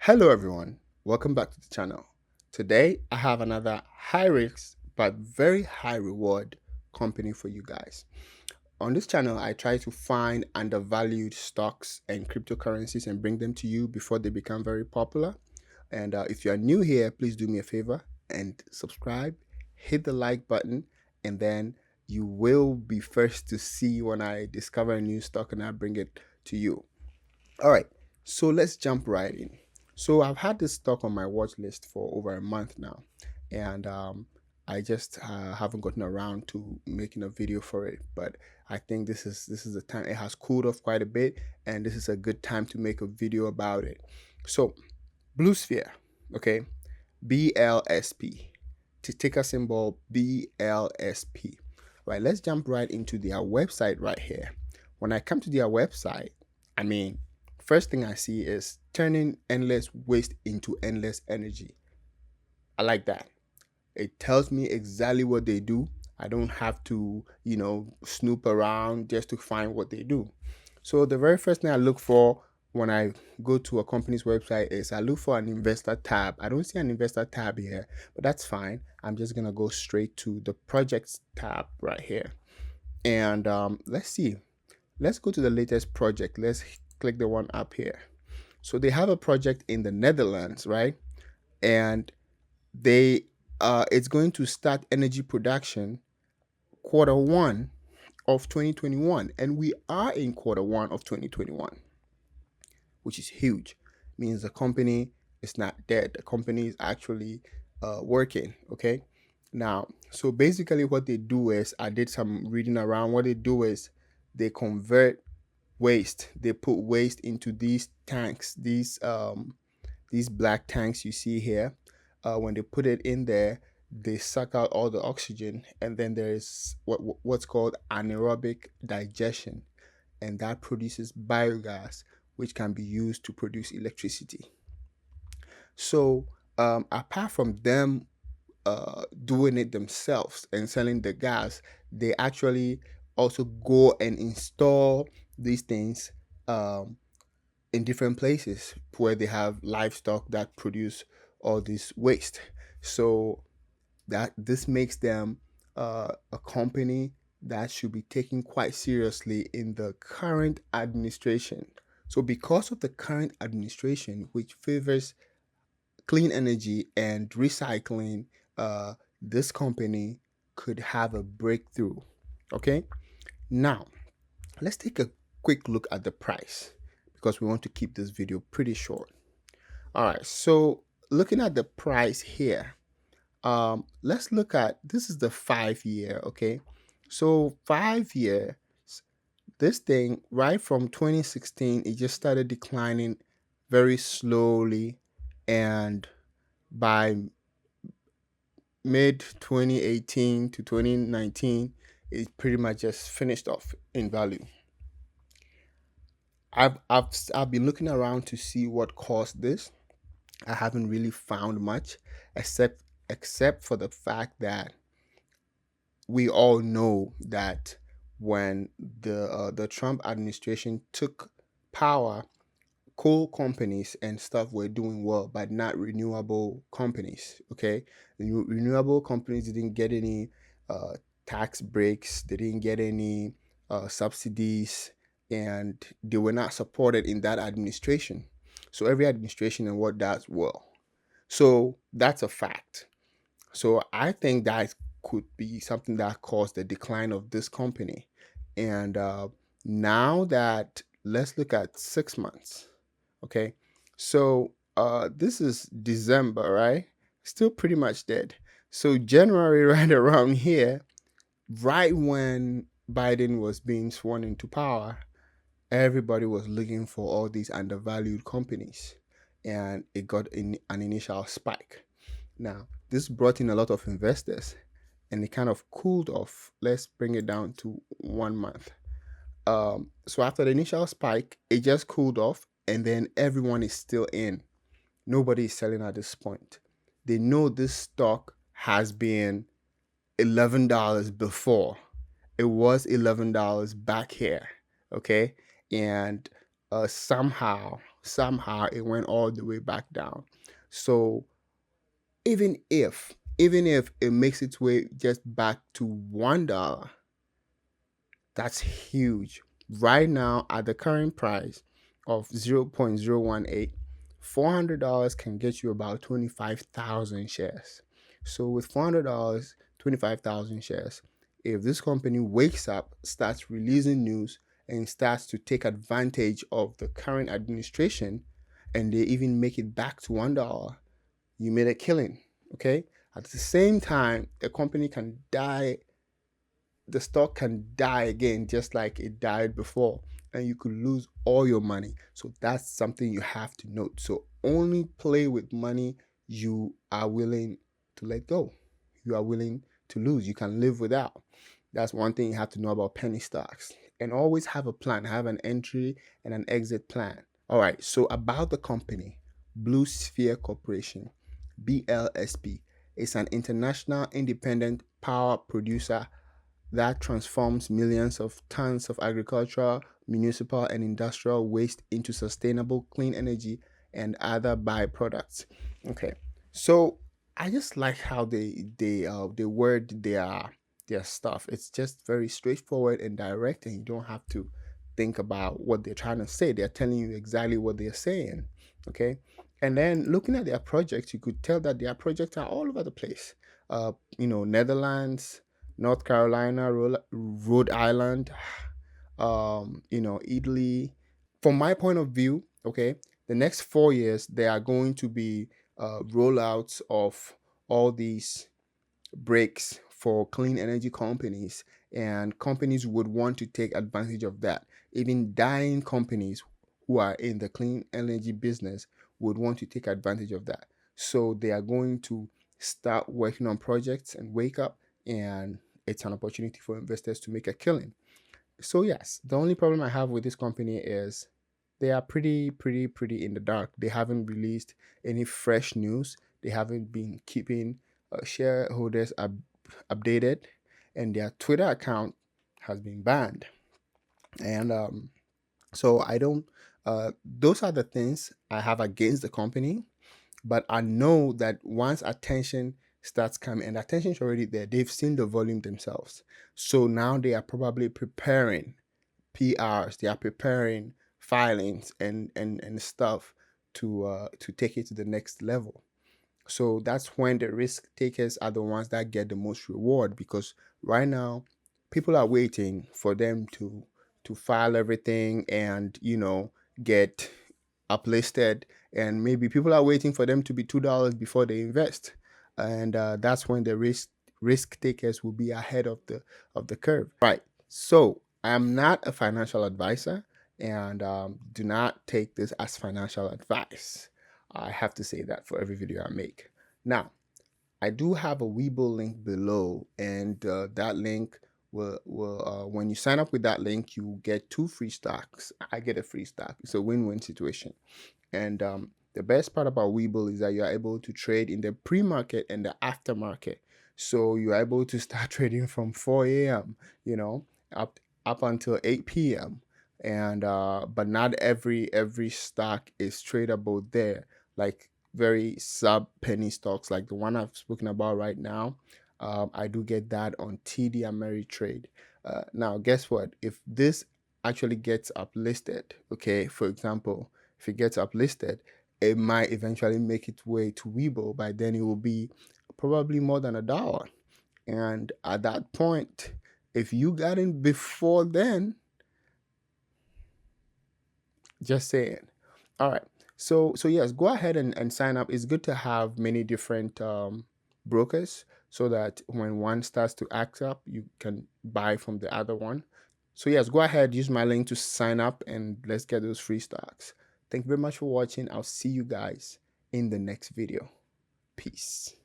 Hello everyone, welcome back to the channel. Today I have another high risk but very high reward company for you guys. On this channel I try to find undervalued stocks and cryptocurrencies and bring them to you before they become very popular. And if you are new here, please do me a favor and subscribe, hit the like button, and then you will be first to see when I discover a new stock and I bring it to you. All right, so let's jump right in. So I've had this stock on my watch list for over a month now, and I just haven't gotten around to making a video for it. But I think this is the time. It has cooled off quite a bit, and this is a good time to make a video about it. So Blue Sphere, okay, BLSP, ticker symbol BLSP. Right, let's jump right into their website right here. When I come to their website, I mean, first thing I see is turning endless waste into endless energy. I like that. It tells me exactly what they do. I don't have to, snoop around just to find what they do. So the very first thing I look for when I go to a company's website is I look for an investor tab. I don't see an investor tab here, but that's fine. I'm just gonna go straight to the projects tab right here. And let's see. Let's go to the latest project. Let's click the one up here. So they have a project in the Netherlands, right? And they it's going to start energy production Q1 of 2021, and we are in Q1 of 2021, which is huge. Means the company is not dead. The company is actually working. Okay. Now, so basically, what they do is I did some reading around. What they do is they convert waste. They put waste into these tanks. These black tanks you see here. When they put it in there, they suck out all the oxygen, and then there is what's called anaerobic digestion, and that produces biogas, which can be used to produce electricity. So, apart from them doing it themselves and selling the gas, they actually also go and install these things um, in different places where they have livestock that produce all this waste. So that this makes them a company that should be taken quite seriously in the current administration. So because of the current administration, which favors clean energy and recycling, this company could have a breakthrough. Okay, now let's take a quick look at the price because we want to keep this video pretty short. All right, so looking at the price here, let's look at this is the 5 year. Okay, so 5 years, this thing right from 2016, it just started declining very slowly, and by mid 2018 to 2019, it pretty much just finished off in value. I've been looking around to see what caused this. I haven't really found much, except for the fact that we all know that when the Trump administration took power, coal companies and stuff were doing well, but not renewable companies. Okay, renewable companies didn't get any uh, tax breaks, they didn't get any subsidies, and they were not supported in that administration. So every administration and what does well. So that's a fact. So I think that could be something that caused the decline of this company. And now that let's look at 6 months. Okay. So this is December, right? Still pretty much dead. So January, right around here, right when Biden was being sworn into power, everybody was looking for all these undervalued companies, and it got an initial spike. Now, this brought in a lot of investors, and it kind of cooled off. Let's bring it down to 1 month. So after the initial spike, it just cooled off, and then everyone is still in. Nobody is selling at this point. They know this stock has been $11 before. It was $11 back here, okay? And somehow somehow it went all the way back down. So even if it makes its way just back to $1, that's huge. Right now, at the current price of 0.018, $400 can get you about 25,000 shares. So with $400, 25,000 shares, if this company wakes up, starts releasing news, and starts to take advantage of the current administration, and they even make it back to $1, you made a killing. Okay. At the same time, the company can die, the stock can die again just like it died before, and you could lose all your money. So that's something you have to note. So only play with money you are willing to let go, you are willing to lose, you can live without. That's one thing you have to know about penny stocks. And always have a plan, have an entry and an exit plan. All right, so about the company, Blue Sphere Corporation, BLSP, is an international independent power producer that transforms millions of tons of agricultural, municipal, and industrial waste into sustainable clean energy and other byproducts. Okay, so I just like how they word their stuff. It's just very straightforward and direct, and you don't have to think about what they're trying to say. They're telling you exactly what they're saying. Okay, and then looking at their projects, you could tell that their projects are all over the place. Netherlands, North Carolina, Rhode Island, Italy. From my point of view, okay, the next 4 years there are going to be rollouts of all these breaks for clean energy companies, and companies would want to take advantage of that. Even dying companies who are in the clean energy business would want to take advantage of that. So they are going to start working on projects and wake up, and it's an opportunity for investors to make a killing. So yes, the only problem I have with this company is they are pretty in the dark. They haven't released any fresh news. They haven't been keeping shareholders updated, and their Twitter account has been banned. And so I don't. Those are the things I have against the company. But I know that once attention starts coming, and attention is already there, they've seen the volume themselves. So now they are probably preparing PRs, they are preparing filings and stuff to take it to the next level. So that's when the risk takers are the ones that get the most reward, because right now people are waiting for them to file everything and get uplisted, and maybe people are waiting for them to be $2 before they invest, and that's when the risk takers will be ahead of the curve. Right. So I'm not a financial advisor, and do not take this as financial advice. I have to say that for every video I make. Now, I do have a Webull link below, and that link will when you sign up with that link, you get 2 free stocks. I get a free stock. It's a win-win situation. And the best part about Webull is that you are able to trade in the pre-market and the aftermarket. So you are able to start trading from 4 a.m., you know, up until 8 p.m. And but not every stock is tradable there. Like very sub penny stocks, like the one I've spoken about right now. I do get that on TD Ameritrade. Now, guess what? If this actually gets uplisted, okay, for example, if it gets uplisted, it might eventually make its way to Weibo. By then, it will be probably more than $1. And at that point, if you got in before then, just saying. All right. So yes, go ahead and sign up. It's good to have many different brokers, so that when one starts to act up, you can buy from the other one. So yes, go ahead, use my link to sign up, and let's get those free stocks. Thank you very much for watching. I'll see you guys in the next video. Peace.